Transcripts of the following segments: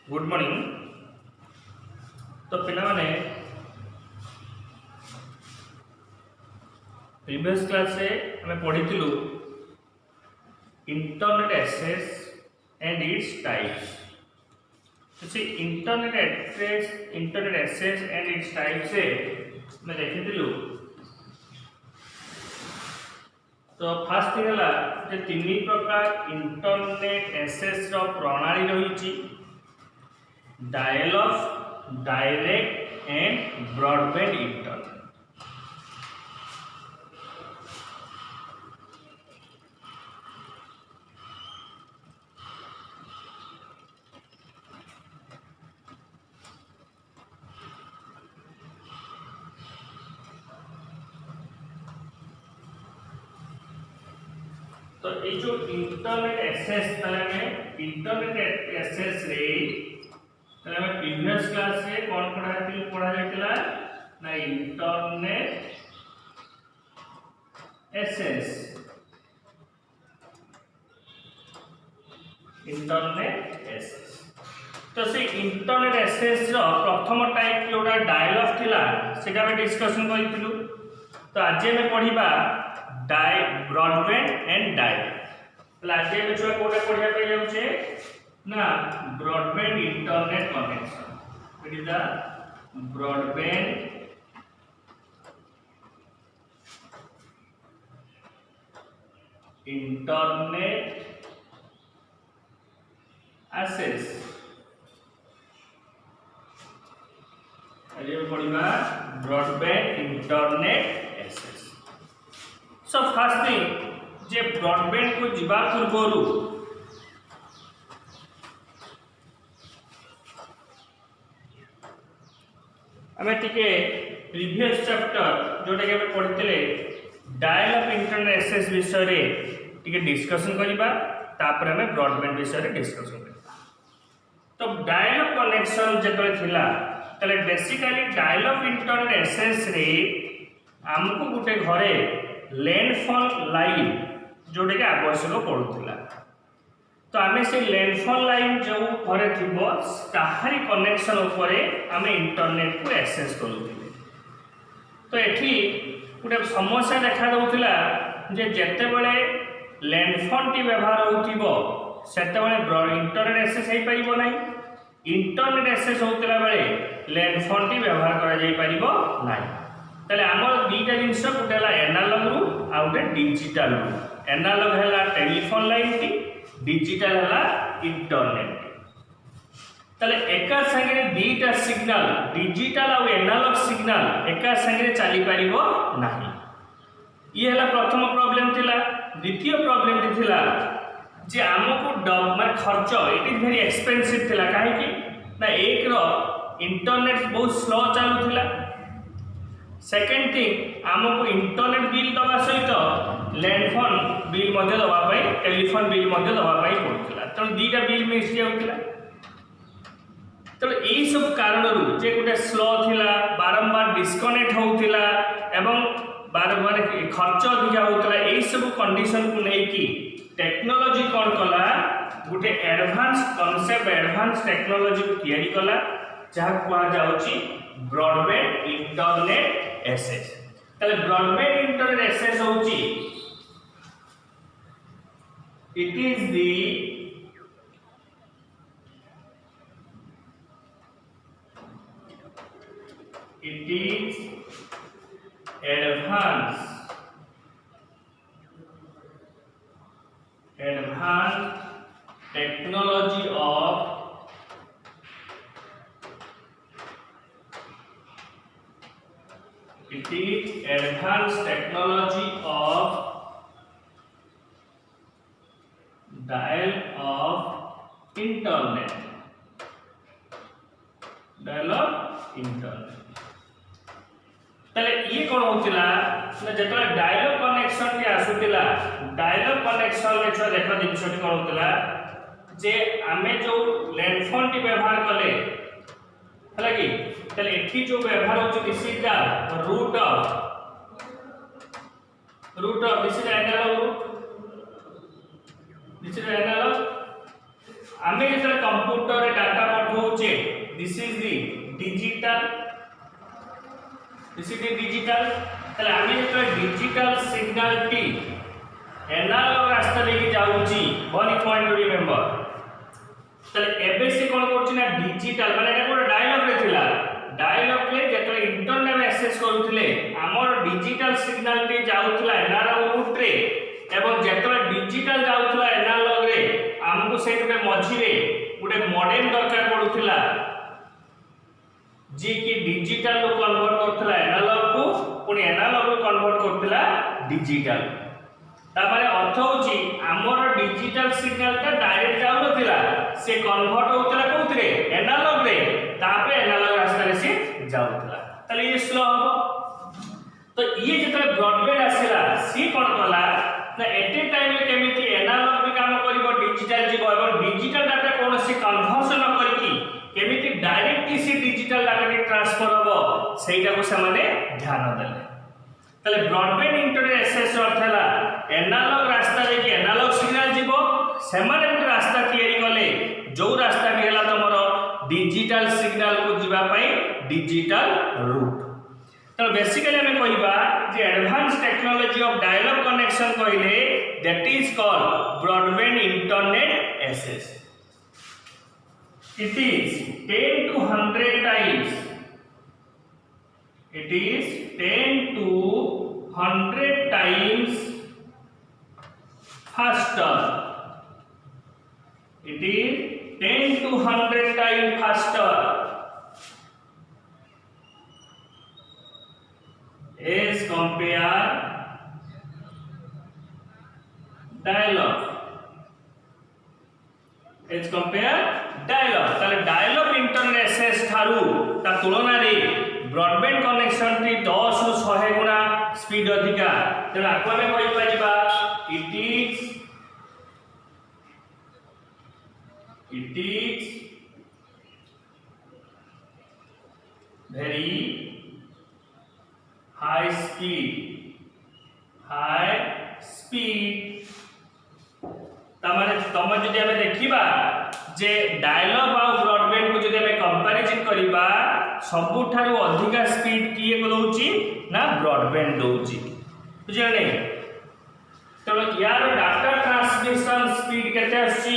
Good morning. तो पिला माने प्रीवियस क्लास से हमें पढ़ी internet access and it's types. तो internet access and its type से मैं देखी तो फास्ट है जे तीन प्रकार इंटरनेट एक्सेस रो प्रणाली रही dial-up, direct and broadband internet. तो ये जो इंटरनेट एक्सेस इंटरनेट एक्सेस रे प्रीवियस क्लास से कौन पढ़ा जाता ना इंटरनेट एक्सेस तो से इंटरनेट एक्सेस रो प्रथम टाइप जोड़ा डायल अप थिला सेटा हम डिस्कशन करितलु। तो आज हम पढ़िबा ब्रॉडबैंड एंड डायल। आज हम छुआ कोटा पढ़िया पे जाउछे ना broadband internet connection. It is the broadband internet access. आज पढ़िबा broadband internet access. So first thing जे ब्रॉडबैंड को जीवा पूर्वरु हमें टिके प्रीवियस चैप्टर जोटा के पढ़ते डायल अप इंटरनेट एक्सेस विषय रे टिके डिस्कशन करिबा तापर हमें ब्रॉडबैंड विषय रे डिस्कशन करिबा। तो डायल अप कनेक्शन जेतले थिला तले basically dial up internet access रे हमको गुटे घरे लैंडफोन लाइन जोटे के आवश्यक पड़ूला। तो आम से लैंडफोन लाइन जो घरे थी ताहारी कनेक्शन उपरे आम इंटरनेट को एक्सेस करूँ। तो ये गोटे समस्या देखा दूसरा जे जेते बड़े लैंडफोन टी व्यवहार होते इंटरनेट एक्सेस हो पार ना। इंटरनेट एक्सेस होता बेले लैंडफोन टी व्यवहार करा ताले आमर दीटा जिनस गोटे एनालॉग रू आ गोटे डिजिटल रू। एनालॉग है टेलीफोन लाइन टी, डिजिटल है इंटरनेट टी। ताले एका संगे दीटा सिग्नल डिजिटल आ एनालॉग सिग्नल एका संगे चली पारिबो नाही। ये है प्रथम प्रॉब्लम थिला। द्वितीय प्रॉब्लम थिला जे आमको माने खर्च इट इज वेरी एक्सपेंसिव थिला। काहे ना एक रो इंटरनेट बहुत स्लो चालू थिला। सेकेंड थिंग आमको इंटरनेट बिल दवा सहित लैंडफोन बिल दवा टेलीफोन बिल दवा पड़ता। तेणु दीटा बिल मिस जाऊला। तो यही सब कारण जे गोटे स्लो थिला बारंबार डिस्कनेक्ट होउथिला एवं बारंबार खर्च अधिका होउथिला। यही सब कंडीशन को लेकी टेक्नोलॉजी कौन कला गोटे एडवांस कॉन्सेप्ट एडवांस टेक्नोलॉजी को तैयारी कला जहाँ कहा जाउची ब्रॉडबैंड इंटरनेट एक्सेस। ताले ब्रॉडबैंड इंटरनेट एक्सेस होची it is advance technology of it is advanced technology of dial-up internet ताले ये कौन होतिला ना जेतला डायल अप कनेक्शन के आसुतिला डायल अप कनेक्शन में छो देखो जिनसटी कौन होतिला जे आमे जो लैंडफोन टी व्यवहार कले हला कि ताले एठी जो व्यवहार होची this is the route of this is analogue route this is analogue आमे जेतले कंप्यूटर रे डाटा पठौचे दिस इज द डिजिटल तले आमे जेतले डिजिटल सिग्नल टी एनालॉग रास्ता लेके जाउची वन पॉइंट टू रिमेंबर तले एबे से कोन करछि ना डिजिटल माने एटा कोन डायलॉग रे थिला डायलॉग रे जेतले इंटरनेट एक्सेस करूथिले हमर डिजिटल सिग्नल टी जाउथला एनालॉग रूट रे एवं जेतले डिजिटल जाउथला एनालॉग रे हमकु से गुटे मझी रे गुटे मॉडेम दरकार पडुथिला जे कि डिजिटल रो कन्वर्ट करथला एनालॉग को पुनी एनालॉग रो कन्वर्ट करथला डिजिटल तामाने अर्थ होची हमर डिजिटल सिग्नल ता डायरेक्ट जाउ नथिला से कन्वर्ट होतला कोथरे एनालॉग रे तापे एनालॉग रास्ता रे से जाउथला तले ये स्लो हो तो ये जेतले ब्रॉडबैंड आसिला सी कोन कला ना एट ए टाइम रे केमिति एनालॉग भी काम करिवो डिजिटल जीवो एवं डिजिटल डाटा कोनोसी कन्वर्सन करकी केमिति डायरेक्टली से डिजिटल डाटा के ट्रांसफर होबो सेटा को से माने ध्यान देले तले ब्रॉडबैंड इंटरनेट एक्सेस अर्थला एनालॉग रास्ता रे कि एनालॉग सिग्नल जीवो से माने एक रास्ता तयारी कले जो रास्ता के हला तमरो डिजिटल सिग्नल को जीवा पई डिजिटल रूट तो बेसिकली हमें कहबा जे advance technology of dialog connection कहले that is called broadband internet access it is 10 to 100 times it is 10 to 100 times faster it is 10 to 100 times faster as compare dialogue as compare dialogue ताले dialogue internet access थारु ता तुलना रे broadband connection T 10 रु 100 गुना speed अधिका तेना आको में कहि पाजिबा it is very high speed तमाने तम जदि हमें देखिबा जे डायलॉग आ ब्रॉडबैंड को जदि हमें कंपैरिजन करिबा सबुठारु अधिका स्पीड किए को दोउची ना ब्रॉडबैंड दोउची बुझिले तो यार डाटा ट्रांसमिशन स्पीड केते आसी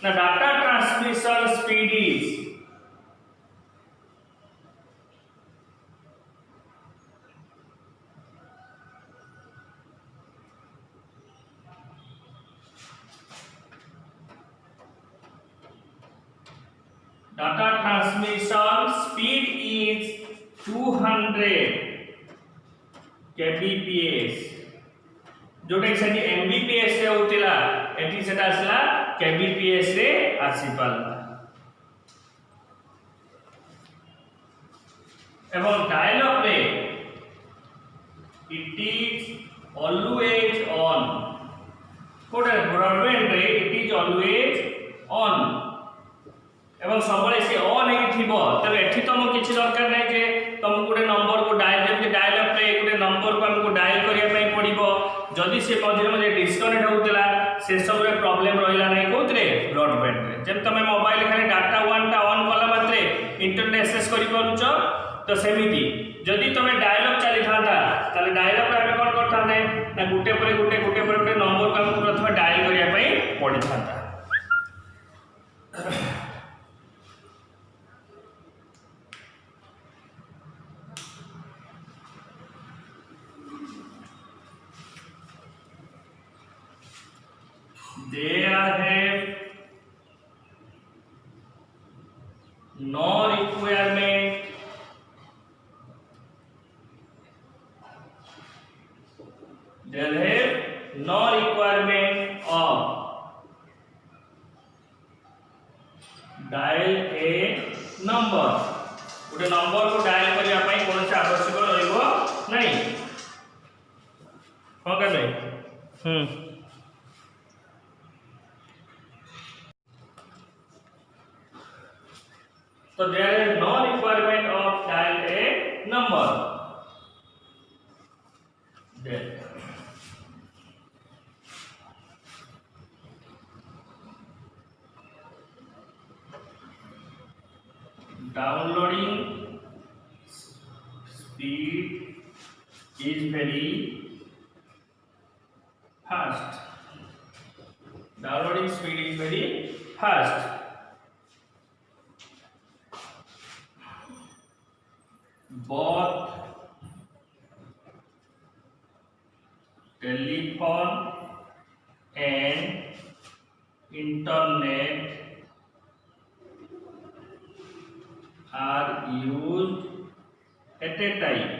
ना data transmission speed is data transmission speed is 200 kbps Jote से mbps रे होतिला एटी सेटा आसला kbps रे आसी पाला एवं डायलॉग रे इट इज ऑलवेज ऑन कोडे ब्रॉडबैंड रे इट इज ऑलवेज ऑन एवं सबले से ऑन हे थिबो तबे एठी तम किछि दरकार नै जे तम गुटे नंबर को डायल जेते डायल पे गुटे नंबर को हमको डायल करिया पई पड़िबो जदी से मझे मझे डिस्कनेक्ट होतला से सब रे प्रॉब्लम रहिला नै कोतरे ब्रॉडबैंड रे जेम तमे मोबाइल खाली डाटा वन टा ऑन कला मात्रे इंटरनेट एक्सेस करि परुचो तो सेमिति जदी तमे डायलॉग चली थांता ताले डायलॉग रे हम कोन करथाने ना गुटे पर गुटे नंबर को हमको प्रथम डायल करिया पई पड़ी थांता there have no requirement of dial a number गोटे नंबर को डायल करिया पई कोन से आवश्यक रहइबो नै कोन करबे So there is no requirement of dial a number. There. downloading speed is very fast. Downloading speed is very fast. Both telephone and internet are used at a time.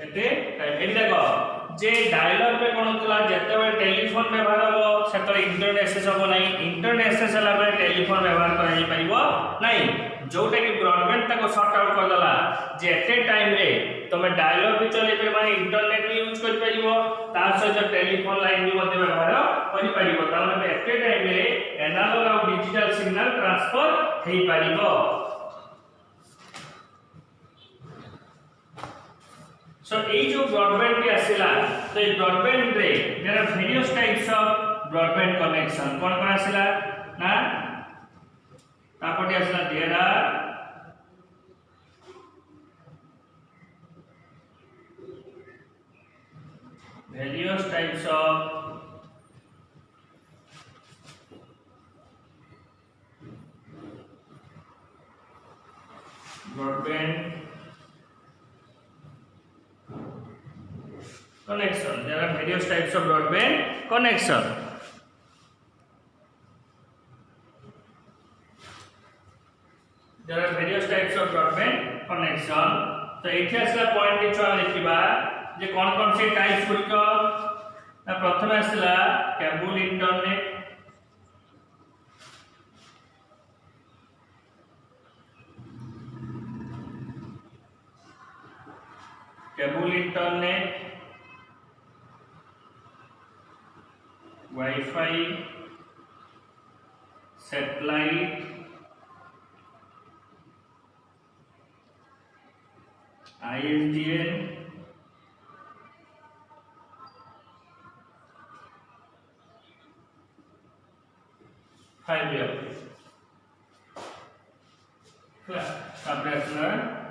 Eighty देखो जे dialogue पे कोन होतला जते बेले telephone व्यवहार हो सेतो internet access हो नाही इंटरनेट एक्सेस हला बेले टेलीफोन व्यवहार करै परिबो नाही जोटा कि ब्रॉडबैंड ताको सॉर्ट आउट कर दला जे एटे टाइम रे तमे डायलॉग भी चले पे माने इंटरनेट भी यूज कर परिबो तार सहित टेलीफोन लाइन भी मध्ये व्यवहार करि परिबो ता माने एटे टाइम रे एनालॉग और डिजिटल सिग्नल ट्रांसफर हेई परिबो सो ए जो ब्रॉडबैंड के आसिला तो ए ब्रॉडबैंड रे there are various types of broadband connection कोन कोन आसिला ना तापटे आसिला there are various types of broadband connection. There are various types of broadband connection. There are various types of broadband connection. तो एठी आसला पॉइंट किछु हम देखिबा जे कोन से टाइप्स गुडी को ना प्रथम आसला cable internet Wi-Fi, satellite, ISDN, fiber.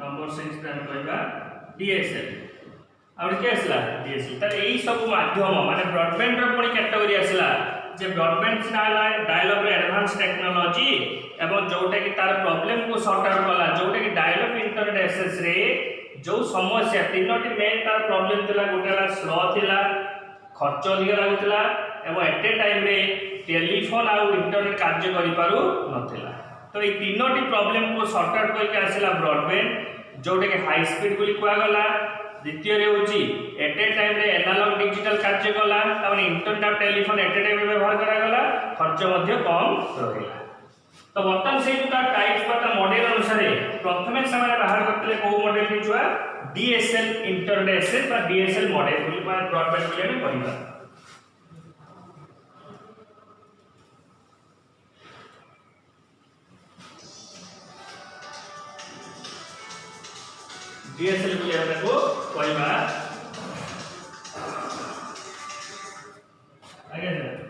Number 6 कहबा DSL और के आसला DSL त एई सब माध्यम माने ब्रॉडबैंड रो पुनी कैटेगरी आसला जे ब्रॉडबैंड सिनाला डायल अप एडवांस टेक्नोलॉजी एवं जोटा कि तार प्रॉब्लम को सॉर्ट आउट कला जोटा कि डायल अप इंटरनेट एक्सेस रे जो समस्या तीनोटी मेन तार प्रॉब्लम थिला गोटेला स्लो थिला खर्च अधिक लागुथिला एवं एट ए टाइम रे टेलीफोन आ इंटरनेट कार्य करि पारु नथिला तो ए तीनोटी प्रॉब्लम को सॉर्ट आउट करके आसला ब्रॉडबैंड जोटा कि हाई स्पीड गुली कुआ गला द्वितीय रे होची एट ए टाइम रे एनालॉग डिजिटल कार्य कला ताने internet telephone at a time रे व्यवहार करा गला खर्च मध्ये कम रहिला तो वर्तमान से जो टाइप्स पता मॉडल अनुसार प्रथमे समय बाहर करते को मॉडल की छुआ डीएसएल इंटरनेट एक्सेस बा डीएसएल मॉडल बोली बा ब्रॉडबैंड बोली में कहबा डीएसएल बोली हमको कहबा आगे चलो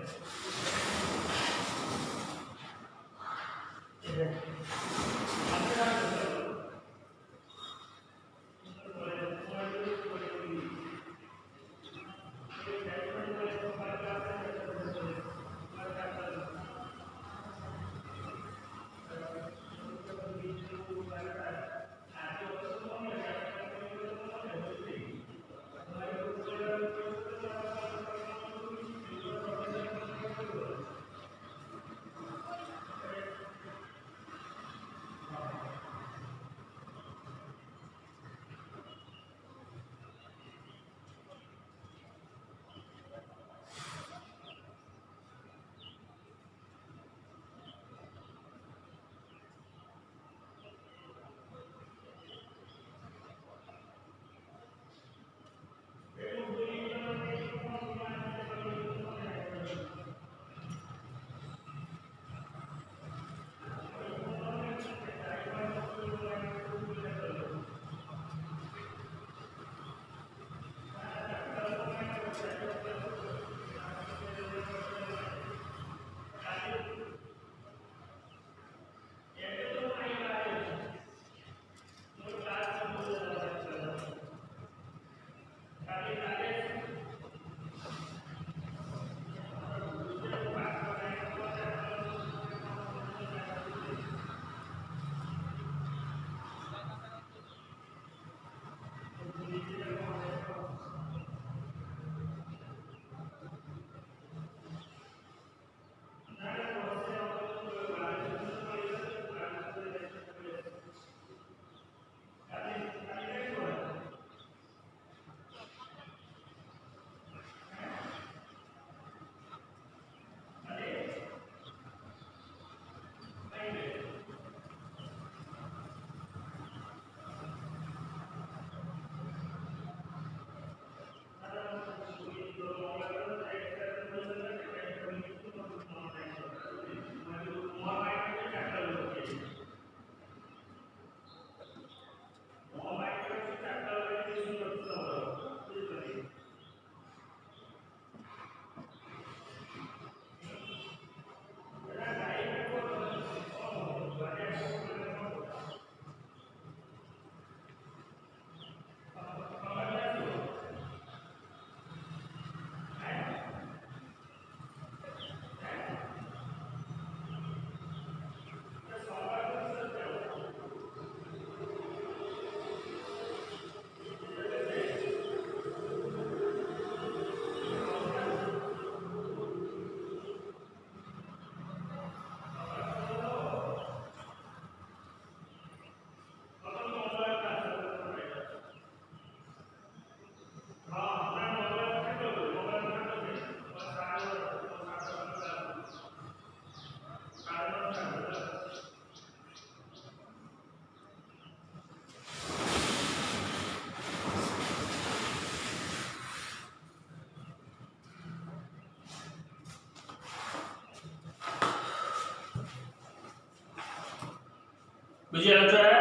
बुझिया छुआ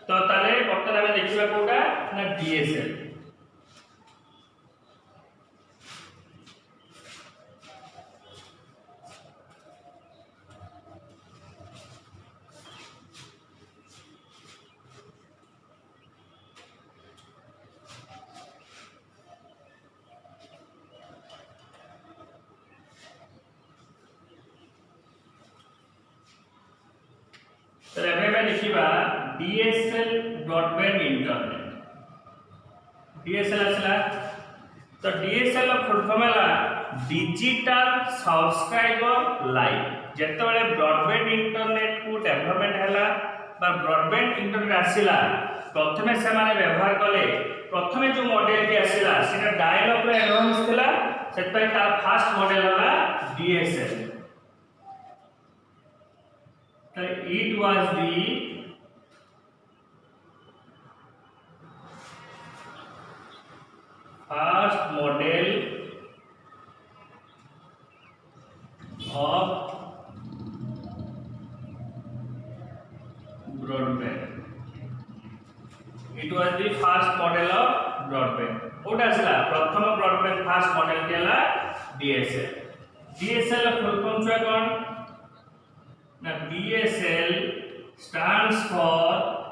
तो ताले बर्तमान आम देखा कोटा ना डीएसएल तो एबे देखिबा डीएसएल ब्रॉडबैंड इंटरनेट डीएसएल असला तो डीएसएल फुल फॉर्म है डिजिटल सब्सक्राइबर लाइन जेते बेले ब्रॉडबैंड इंटरनेट को डेवलपमेंट हैला बा ब्रॉडबैंड इंटरनेट आसिला प्रथमे से माने व्यवहार कले प्रथमे जो मॉडल की आसिला सेटा डायल अप रे एडवांस थिला सेत पय तार फर्स्ट मॉडल हला DSL so it was the first model of broadband it was the first model of broadband what asla pratham broadband first model केला DSL DSL full form छुआ कोन Now DSL stands for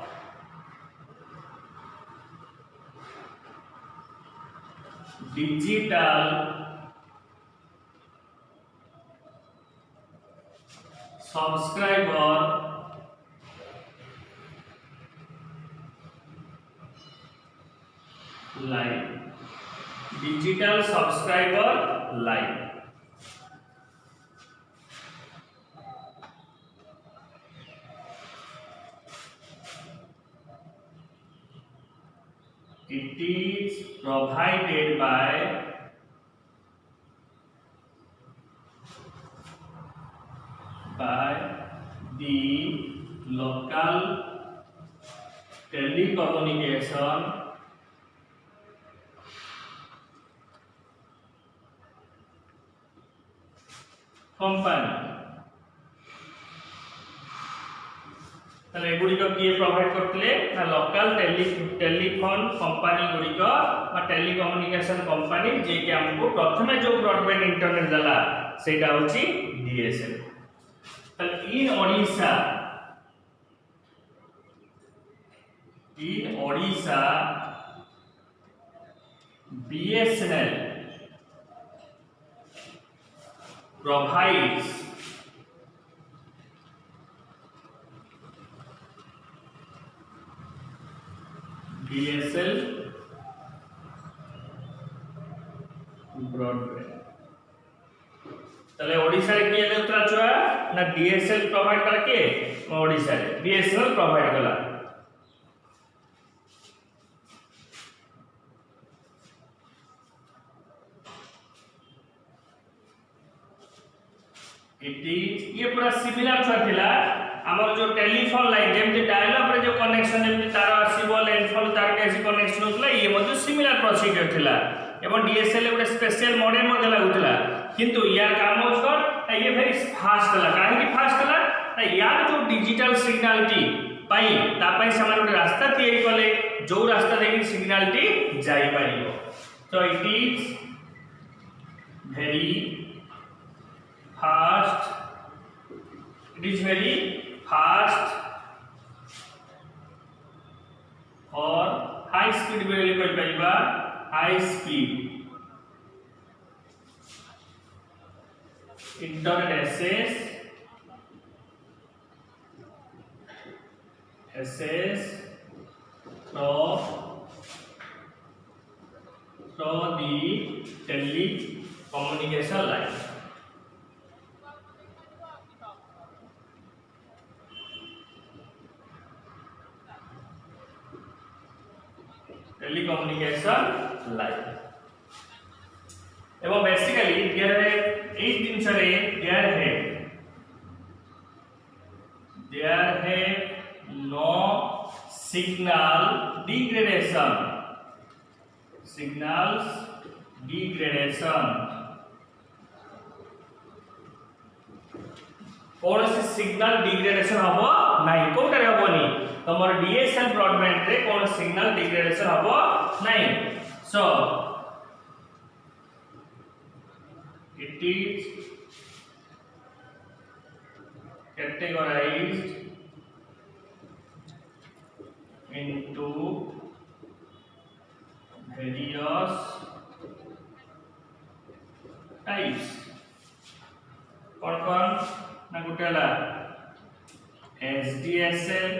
Digital Subscriber Line Digital Subscriber Line It is provided by the local telecommunication company एगुड़िक किए provide करते ना local telephone company गुड़िक telecommunication company जे कि हमको प्रथमे जो ब्रॉडबैंड इंटरनेट दला सेटा होची DSL in Odisha BSNL provides DSL broadband तले ओडिसा रे किए देउतरा छुआ ना DSL प्रोवाइड करके ओडिसा रे BSNL प्रोवाइड कला इट इज ये पूरा सिमिलर छुआ थिला हमर जो टेलीफोन लाइन जेमति डायल अप रे जो कनेक्शन जेमति तार आसीबो लैंडफोन तार के ऐसी कनेक्शन होतला ये मध्ये सिमिलर प्रोसीजर थिला एवं डीएसएल एक स्पेशल मॉडल मध्ये लागुतला किंतु यार काम होस्कर ये वेरी फास्ट हला काहे कि फास्ट हला यार जो डिजिटल सिग्नलिटी पाई ता पाई समान एक रास्ता तैयारी कले जो रास्ता देखि सिग्नलिटी जाई पारिबो तो it is very fast or high speed बोली कोइ परिबा high speed internet access through the telecommunication line telecommunication line एवं बेसिकली देयर है एक दिन छरे देयर है नो signals degradation कौन सी सिग्नल डिग्रेडेशन हबो नहीं कोटारे हबोनी तमर डीएसएल ब्रॉडबैंड रे कौन सिग्नल डिग्रेडेशन हबो नहीं so it is categorized into various types कौन ना गुटेला SDSL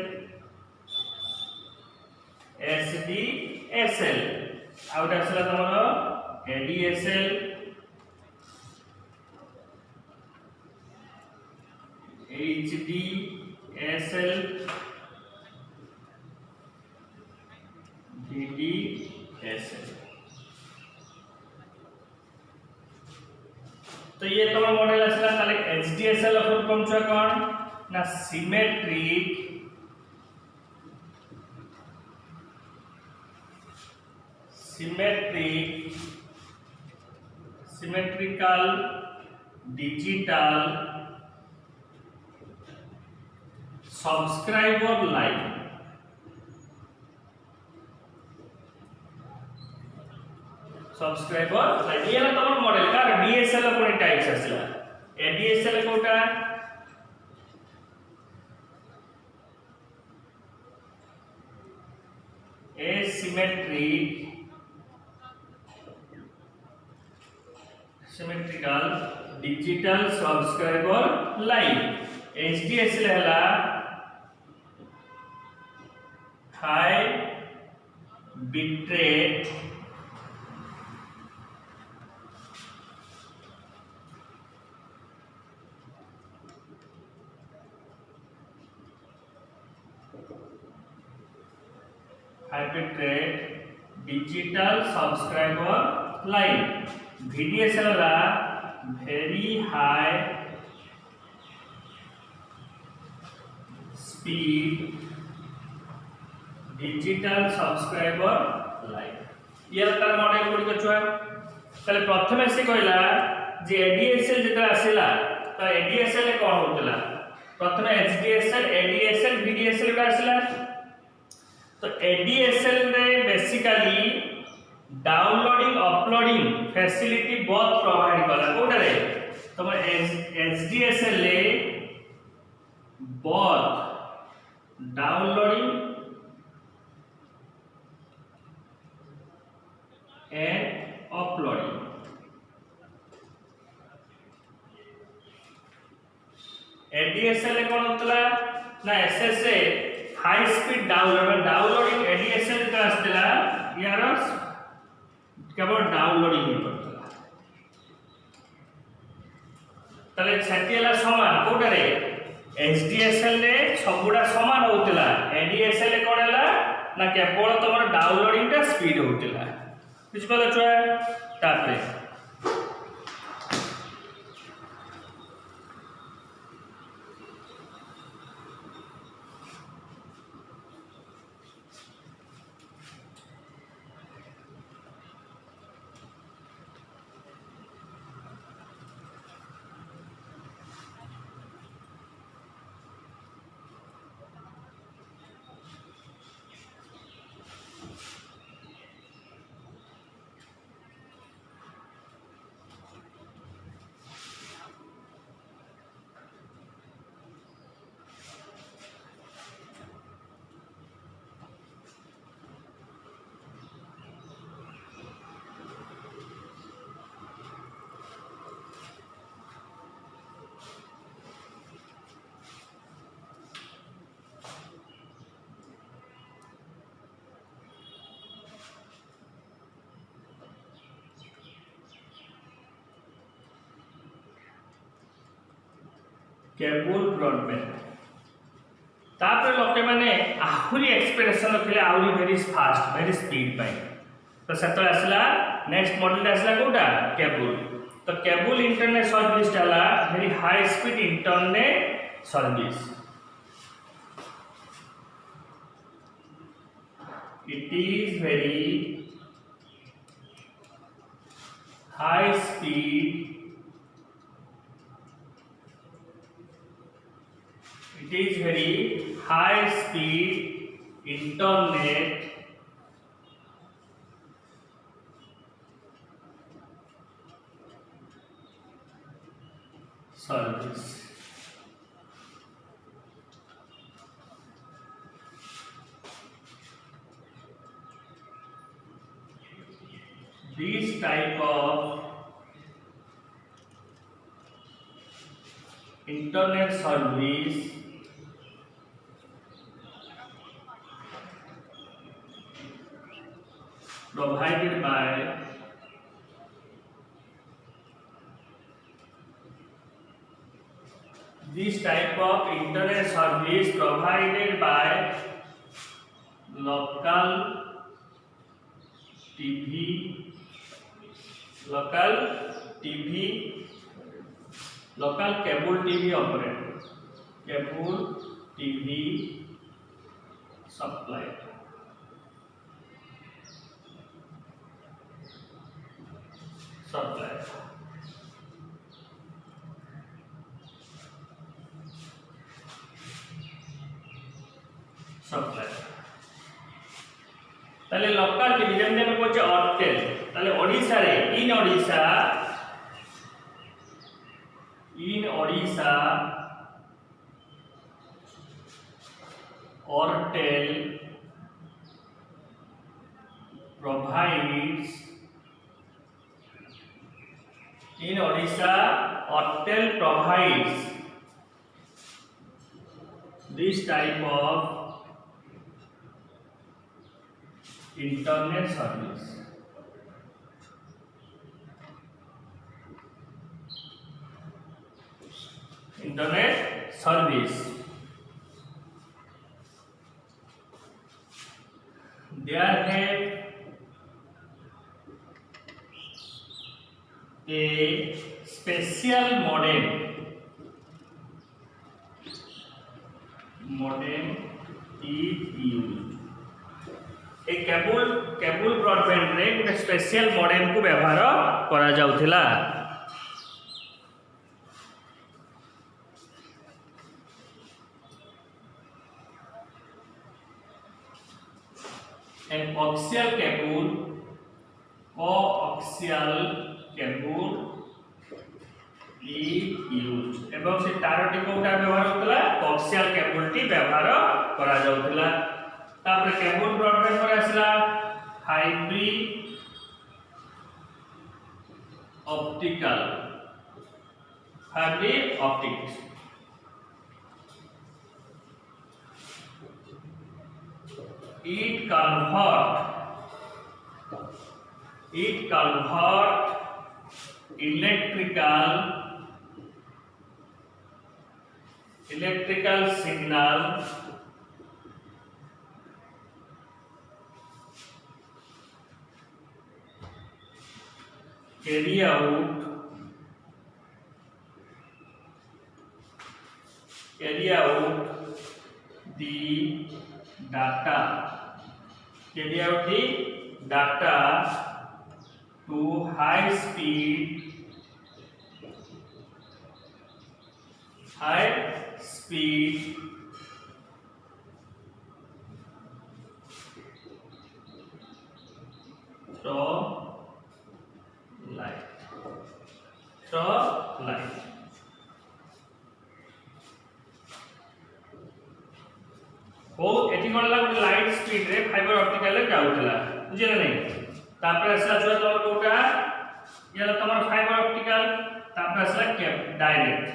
SDSL आउट आसला तमरो ADSL HDSL VDSL तो ये तुम्हारा मॉडल असला ताले HDSL फुल फॉर्म छ कोन ना symmetrical digital subscriber line ये ना तमर मॉडल का DSL कोनी टाइप्स असला ADSL Kota symmetrical digital subscriber line HDSL हला high bitrate digital subscriber line VDSL ला very high speed digital subscriber line ये तार मॉडल गुडी को छुआ तले प्रथमे से कहला जे ADSL जेता आसीला तो ADSL कोन होतला प्रथमे HDSL ADSL VDSL का आसीला तो ADSL रे बेसिकली डाउनलोडिंग अपलोडिंग फैसिलिटी बहुत प्रोवाइड कला कोटा रे तम HDSL ले बहुत डाउनलोडिंग एंड अपलोडिंग ADSL ले कोन होतला ना SSA high speed downloading ADSL का आस्तला यार केवल डाउनलोडिंग ही करतला तले छतिला समान कोटा रे HDSL ले सबुडा समान होतला ADSL ले कोनला ना केवल तमर डाउनलोडिंग टा स्पीड होतला बुझ पाला छुआ तापरे केबल ब्रॉडबैंड तापर लोके माने आहुरी एक्सपेक्टेशन रखले आहुरी वेरी फास्ट वेरी स्पीड पाई तो सेतो आसला नेक्स्ट मॉडल आसला कोटा केबल तो केबल इंटरनेट सर्विस डाला very high speed internet service it is very high speed It is very high speed internet service. This type of internet service provided by local TV, local TV, local cable TV operator, cable TV supplier. Supplier. Supplier. ताले local TV जेमते हम कहचे Airtel ताले ओडिशा रे in Odisha Airtel provides this type of internet service. Internet service. There have a special modem is used. A cable broadband रे गोटे special modem को व्यवहार करा जाउथिला. An coaxial cable is used. एवं से तारटी कोटा व्यवहार होतला coaxial cable टी व्यवहार करा जाउथिला. तापर केबल ब्रॉडबैंड पर आसला hybrid optics. It convert electrical signal carry out the data to high speed through light. हो एठी कोन ला लाइट स्पीड रे फाइबर ऑप्टिकल रे जाउतला बुझिले नै. तापर असला जो तोर कोटा ये तमर फाइबर ऑप्टिकल तापर असला केब direct.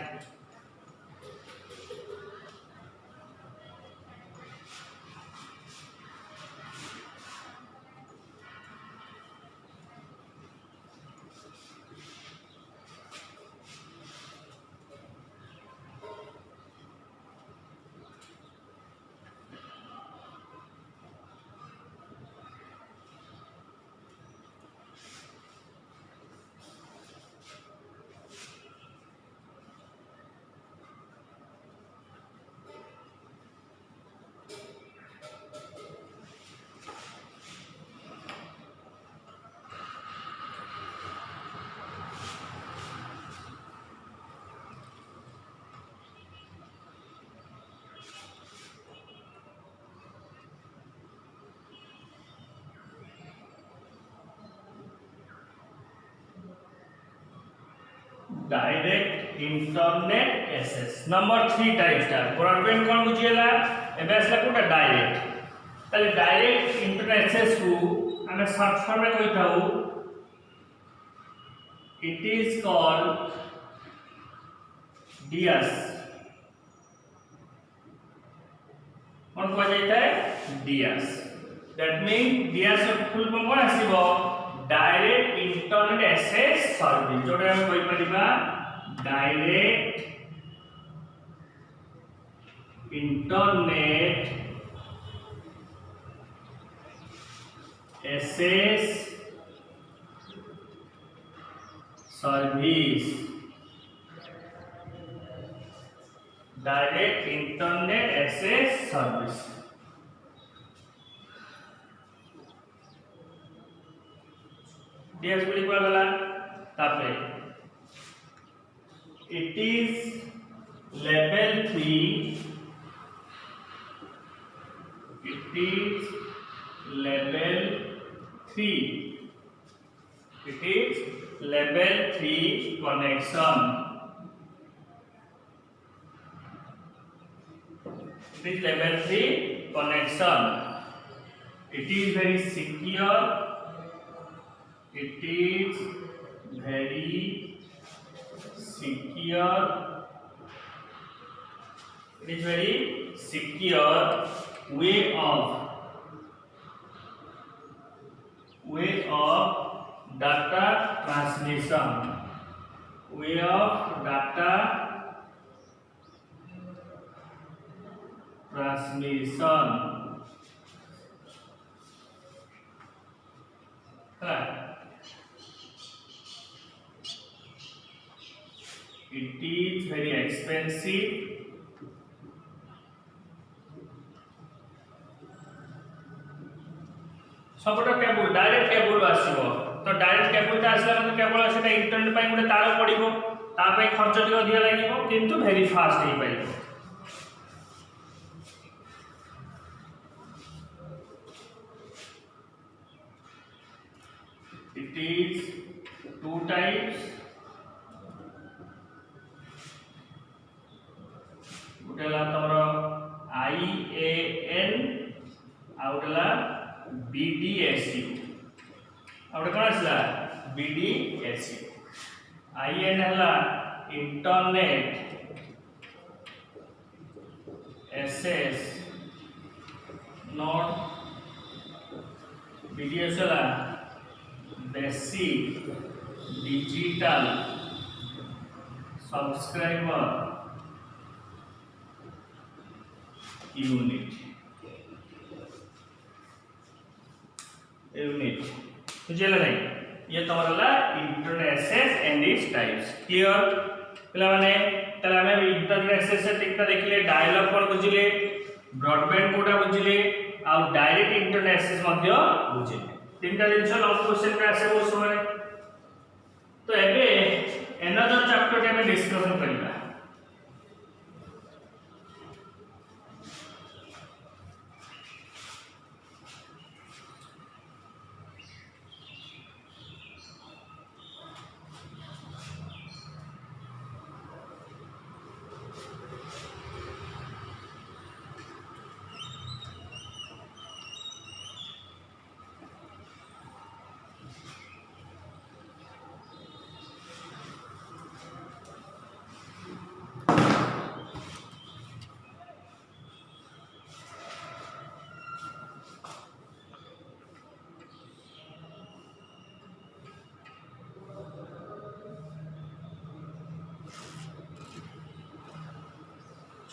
Direct internet access. Number 3 types टा ब्रॉडबैंड कोन बुझियला एबे असला कोटा डायरेक्ट ताले डायरेक्ट इंटरनेट एक्सेस को हमें शॉर्ट फॉर्म में कहि though it is called DS. कौन कह जाता है DS. That mean DS full form कौन आसीबो डायरेक्ट इंटरनेट एक्सेस सर्विस जोडे हम कहि परिबा direct internet access service. Direct internet access service DS बोली कोला गला तापे it is level 3 it is level 3 it is level 3 connection it is level 3 connection it is very secure it is very secure it is very secure way of data transmission way of data transmission it is very expensive सबटा cable direct cable आसीबो तो direct cable ता आसला मतलब cable सेटा internet पई गुटे तार पडिबो ता पई खर्च टिक अधिक लागिबो किंतु वेरी फास्ट हे पाइबो it is 2 types गुटेला तमरो IAN आउटला BDSU आउट कोन आसला BDSU IAN हला इंटरनेट एक्सेस नोड BDSU हला बेसिक डिजिटल सब्सक्राइबर यूनिट बुझेला नहीं ये तुम्हारा internet access and it's types clear पिला माने तला हमें इंटरनेट एक्सेस से टिकटा देखिले डायल अप कोन बुझिले ब्रॉडबैंड कोटा बुझिले आ डायरेक्ट इंटरनेट एक्सेस मध्य बुझिले तीनटा दिन छ लॉन्ग क्वेश्चन पे आसे वो समय तो एबे अनदर चैप्टर के में डिस्कशन करिबा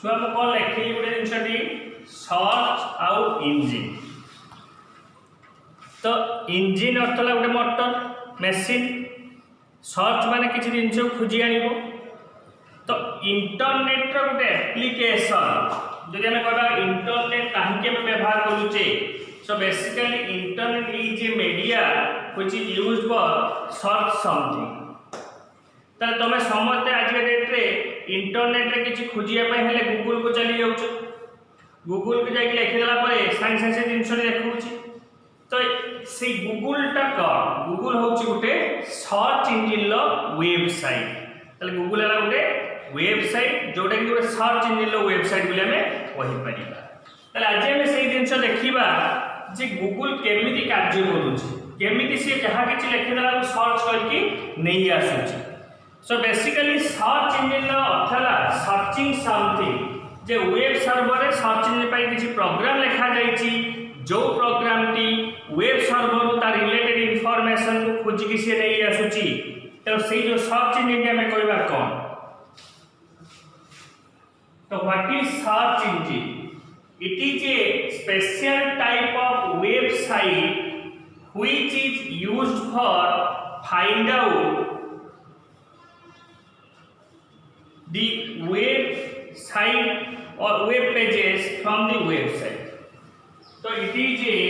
छुआ म कोन लेखिली गुटे जिनसटी सर्च आउट इंजिन तो इंजिन अर्थला गुटे मोटर मशीन सर्च माने किछि जिनस खोजी आनिबो तो इंटरनेट रो गुटे एप्लीकेशन जदि हम कहबा इंटरनेट काहे के व्यवहार करूचे so basically internet is a media which is used for search something ताले तमे समते आज के डेट रे इंटरनेट रे किछि खोजिया पय हेले गूगल को चली जाउछ गूगल के जाके लिखि देला परे साइंस साइंस जिंस रे देखउछि तो से गूगल टा का गूगल होउछि गुटे सर्च इंजिन लो वेबसाइट ताले गूगल है गोटे वेबसाइट जोटा कि गोटे सर्च इंजिन वेबसाइट बोली हमें कहि परिबा। ताले आज हमें सेही जिंस देखिबा जे गूगल केमिति कार्य करूची, केमिति से जहाँ किसी लिखिदेला सर्च करके नहीं आसूची। सो बेसिकली सर्च इंजिन अर्थ है सर्चिंग समथिंग, जे वेब सर्वर रे सर्च इंजिन पाई किसी प्रोग्राम लिखा जाइछि, जो प्रोग्राम टी वेब सर्वर तार रिलेटेड इंफॉर्मेशन को खोज की से नहीं आसूची। तो से जो सर्च इंजिन हमें कहबा कौन, तो what is search engine? It is a special type of website which is used for find out the website or web pages from the website. So it is a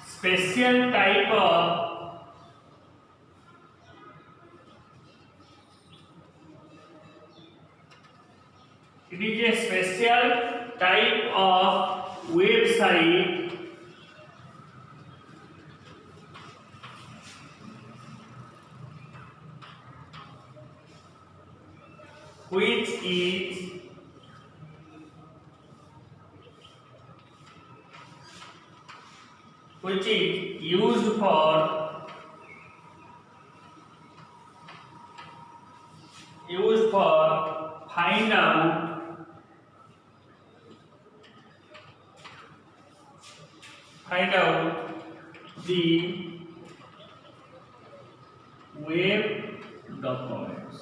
special type of website which is used for find out the web documents.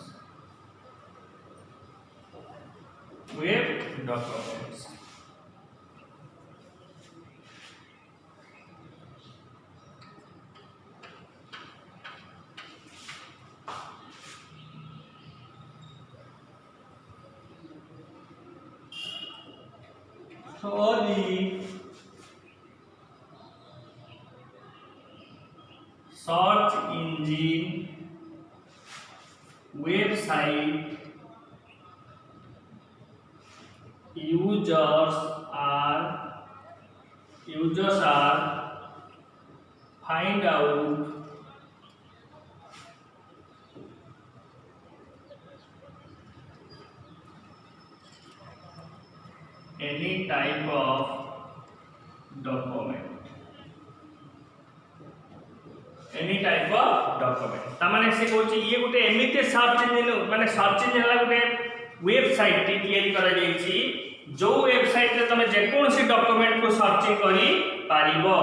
So the search engine website users are find out any type of document, तामाने से कहछि ये गोटे एमिते search engine माने search engine वाला गोटे website T तैयारी करा जाइछि, जो वेबसाइट रे तमे जे कोनसी डॉक्यूमेंट को सर्चिंग करी पारिबो।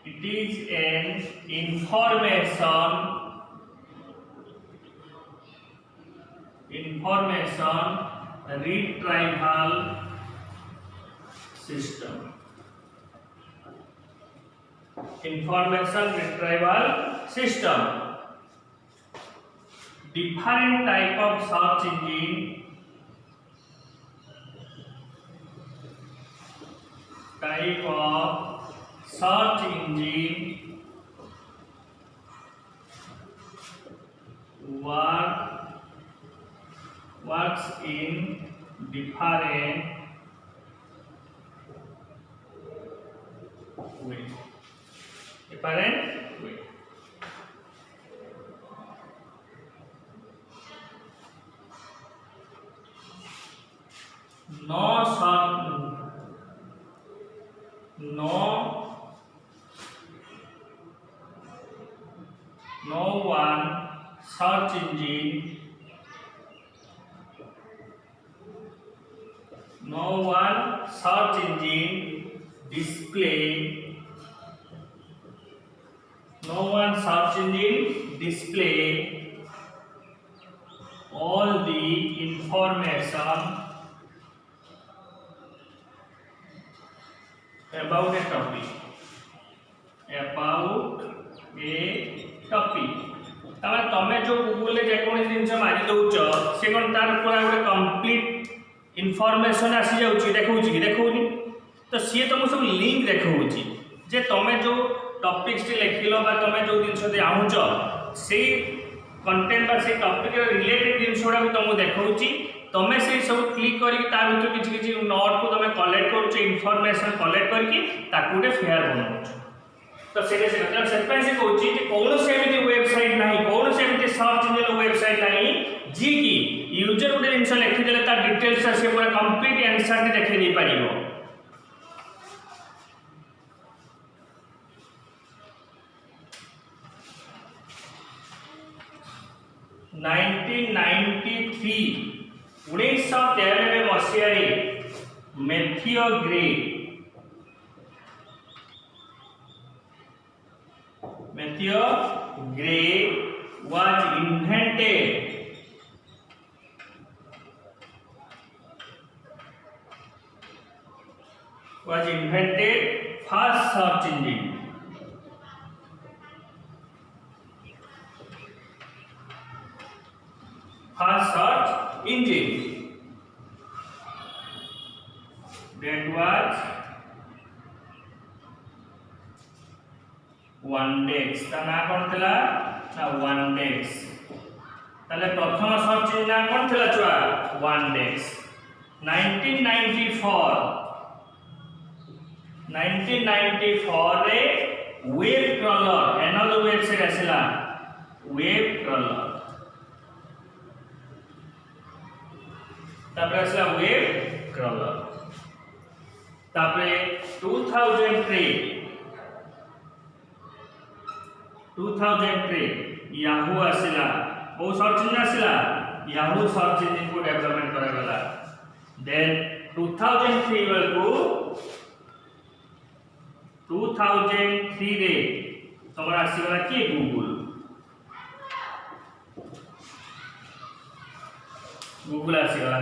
it is an information retrieval system. Different type of search engine works in different way. No one search engine display all the information about a topic. तमे तमे जो गूगल ले जेकोनी जिंस मारि दउछ से कोन तार पूरा गोटे कंप्लीट इनफॉरमेशन आसी जाउची देखौची कि देखौनी, तो सी तुम सब लिंक देखौची जे तमे जो टॉपिक्स टी लिखिलो बा तमे जो जिंस दे आहुच से कंटेंट बा से टॉपिक रे रिलेटेड जिंस गुडा को तुमको देखौची, तमें से सब क्लिक करके ता भीतर किछि किछि नोट को तमें कलेक्ट करूछ इनफॉरमेशन कलेक्ट करके ताकू गोटे फेयर बनाउछ तो सेटे से मतलब सेट से कहूँ कि कौन से एमती वेबसाइट नहीं कौन से एमती सर्च इंजन वेबसाइट नहीं जी की यूजर गोटे जिनस लिखिदेले तार डिटेल्स से पूरा कंप्लीट आंसर देखै दे पारिबो 1993 मसीह Matthew Gray was invented first search engine. First search engine that was Yandex. ता ना कौन थिला ना Yandex. ताले प्रथम सर्च इंजन ना कौन थिला छुआ Yandex. 1994 रे वेब क्रॉलर एनदर वेबसाइट आसिला वेब क्रॉलर तापर आसिला वेब क्रॉलर तापर 2003 याहू आसिला ओ सर्च इंजन आसिला याहू सर्च इंजन को डेवलपमेंट करा गला देन 2003 को 2003 रे तमरा आसीगला कि गूगल आसीगला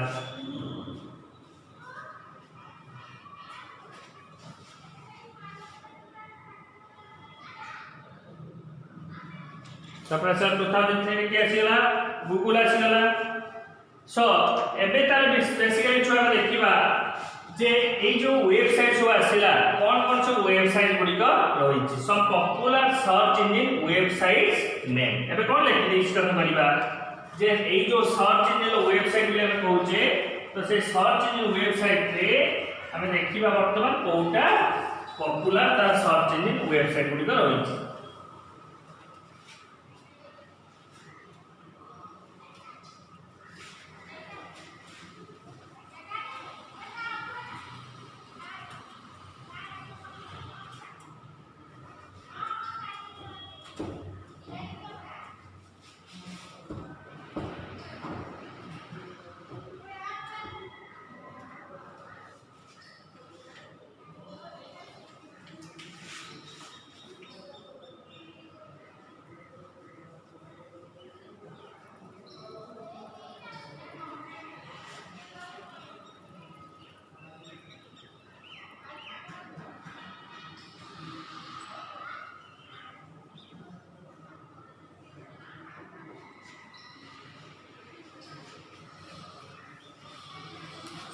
तापर सर 2003 रे के आसीगला गूगल आसीगला सो एबे तार बेसिकली छुआ देखिबा जे ए जो वेबसाइट सब आसिला कौन सब वेबसाइट गुडी का रही some popular search engine websites name एबे कौन लिखि डिस्कस करिबा जे ए जो सर्च इंजन वेबसाइट बिले हम कहूचे तो से सर्च इंजन वेबसाइट रे हमें देखिबा वर्तमान कोटा पॉपुलर ता सर्च इंजन वेबसाइट गुडी का रही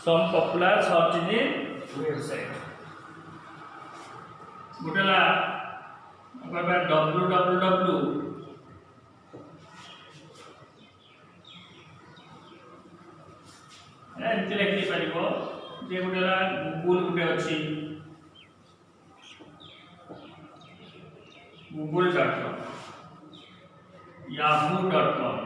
some popular search engine website गुटेला www एंती लिखि परिबो जे गुटेला गूगल गुटे अछि google.com yahoo.com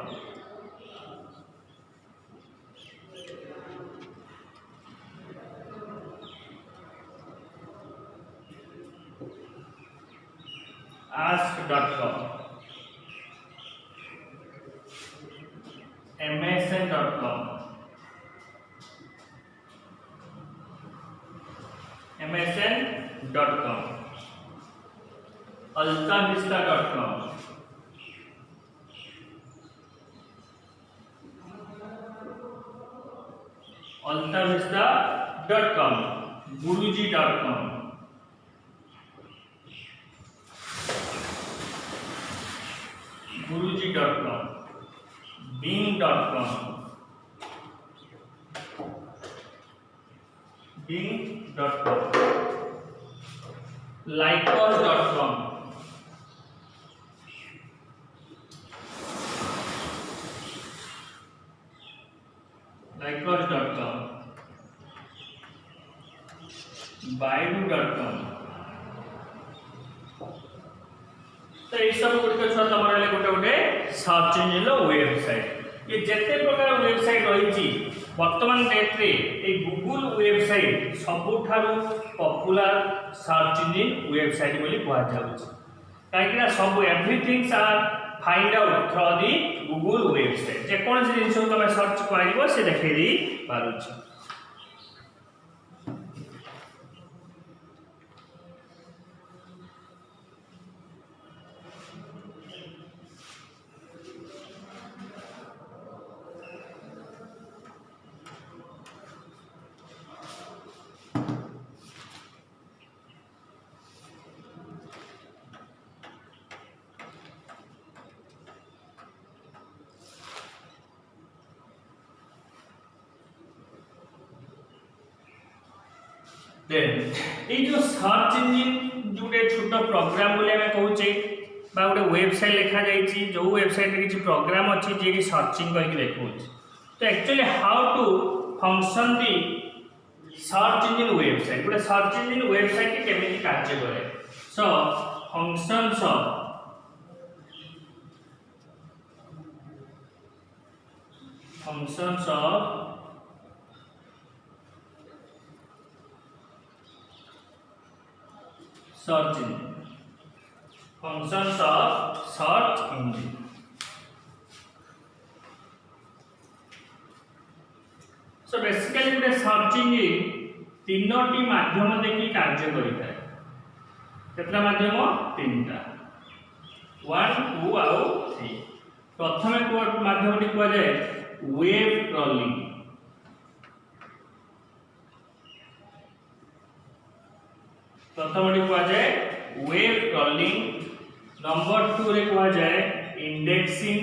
ask.com msn.com altavista.com altavista.com guruji.com guruji.com bing.com lycos.com lycos.com, baidu.com। तो ये सब गुड़िक छुआ तुम गोटे गोटे सर्च इंजिन वेबसाइट। ये जिते प्रकार वेबसाइट रही वर्तमान डेट रे ये गूगल वेबसाइट सबुठारु पॉपुलर सर्च इंजिन वेबसाइट बोली कहा जाउछि। कहीं सब everythings are find out through the Google website. जे कौन सी जिन तुम सर्च कर से देखी पारुछि। ये जो सर्च इंजिन जोटे छोट प्रोग्राम बोले हमें कहूचे बा गोटे वेबसाइट लिखा जाइए जो वेबसाइट रे किसी प्रोग्राम अच्छी जी की सर्चिंग करके देखा। तो actually how to function the search engine website गोटे सर्च इंजिन वेबसाइट के केमिति कार्य करे। So functions of search engine, functions of search engine. So basically गोटे सर्च इंजिन तीनोटी माध्यम देखि कार्य करिଥାଏ। केतला माध्यम? तीनटा, 1 2 आउ 3। प्रथमे को माध्यमटी कुआ जाय वेब क्रॉलिंग। प्रथमटी कहा जाए वेब क्रॉलिंग। नंबर 2 रे कहा जाए इंडेक्सिंग।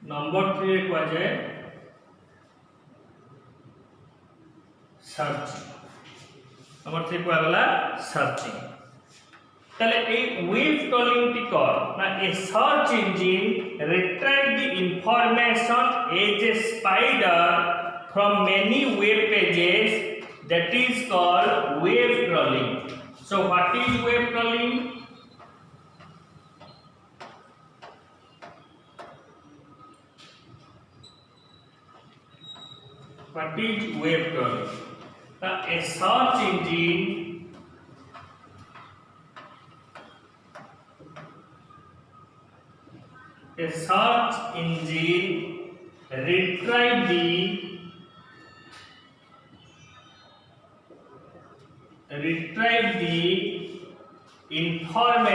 नंबर 3 रे कहा जाए सर्चिंग। नंबर 3 कहा गला सर्चिंग। तले ए वेब क्रॉलिंग टी कौन ना a search engine retrieve the information as a spider from many web pages, that is called web crawling. So what is web crawling? What is web crawling? A search engine retrieve the information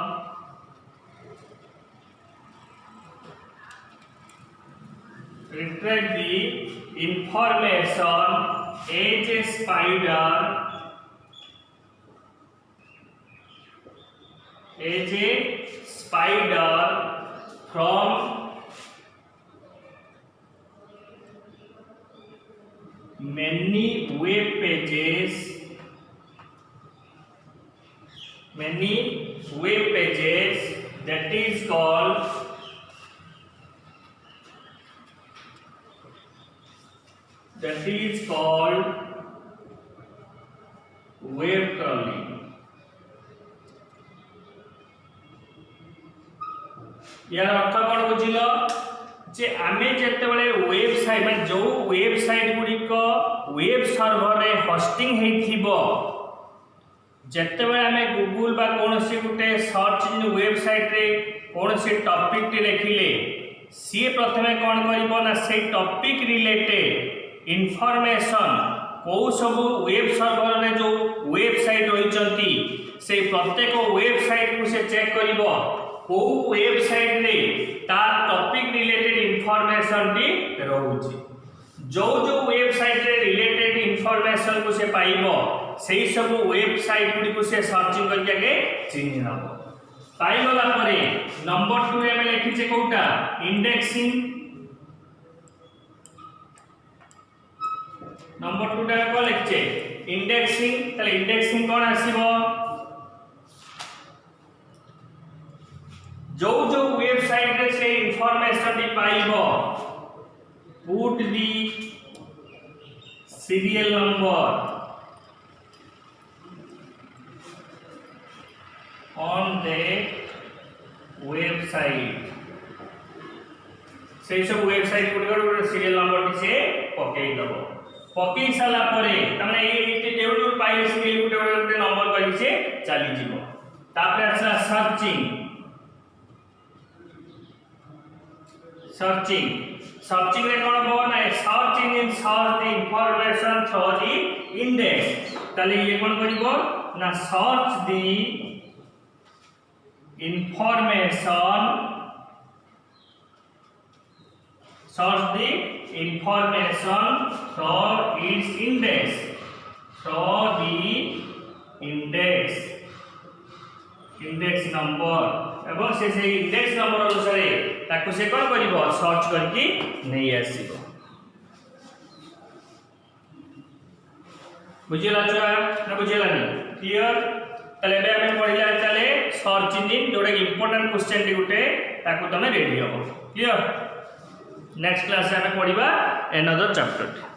as a spider from many web pages that is called web crawling. यार अर्थ कौन बुझिल जे आमे जेतेबेले website में जो website गुड़िक web server रे hosting हेथिबो जेतेबेले आमे Google बा कोनोसी गुटे search engine website रे कोनोसी टॉपिक टे लिखिले सी प्रथमे कौन करिवो ना से टॉपिक रिलेटेड इंफॉर्मेशन को सब वेब सर्वर रे जो वेबसाइट रहिचंती से प्रत्येक वेबसाइट को से चेक करिवो को वेबसाइट रे ता टॉपिक रिलेटेड इंफॉर्मेशन टी रहउची जो वेबसाइट रे रिलेटेड इंफॉर्मेशन को से पाइबो सेही सब वेबसाइट गुडी को से सर्चिंग करके आगे चिन्ह नबो पाइ गला परे नंबर 2 रे में लिखि छे कोटा इंडेक्सिंग नंबर 2 टा को लिखि छे इंडेक्सिंग तले इंडेक्सिंग कोन आसीबो जो वेबसाइट रे से इनफॉरमेशन टी पाइबो put the serial number on the website से सब वेबसाइट गुड सीरियल नंबर टी से पकई दबो पकई साला परे तमने ये जो पाइल सीरियल गुड नंबर करी से चली जीवो तापर आसला सर्चिंग रे कोन हो ना search engine search the information through the index ताले ये कोन करिवो ना search the information from its index number एवं से इंडेक्स नंबर अनुसार ताकू से कौन करिवो सर्च करके नहीं आसीबो बुझिला छुआ ना बुझिलानी क्लियर तले बे हमें पढ़िला चले सर्च इंजन जोडा इंपोर्टेंट क्वेश्चन टी गुटे ताकू तमे रेडी हो क्लियर नेक्स्ट क्लास रे हमें पढ़िबा अनदर चैप्टर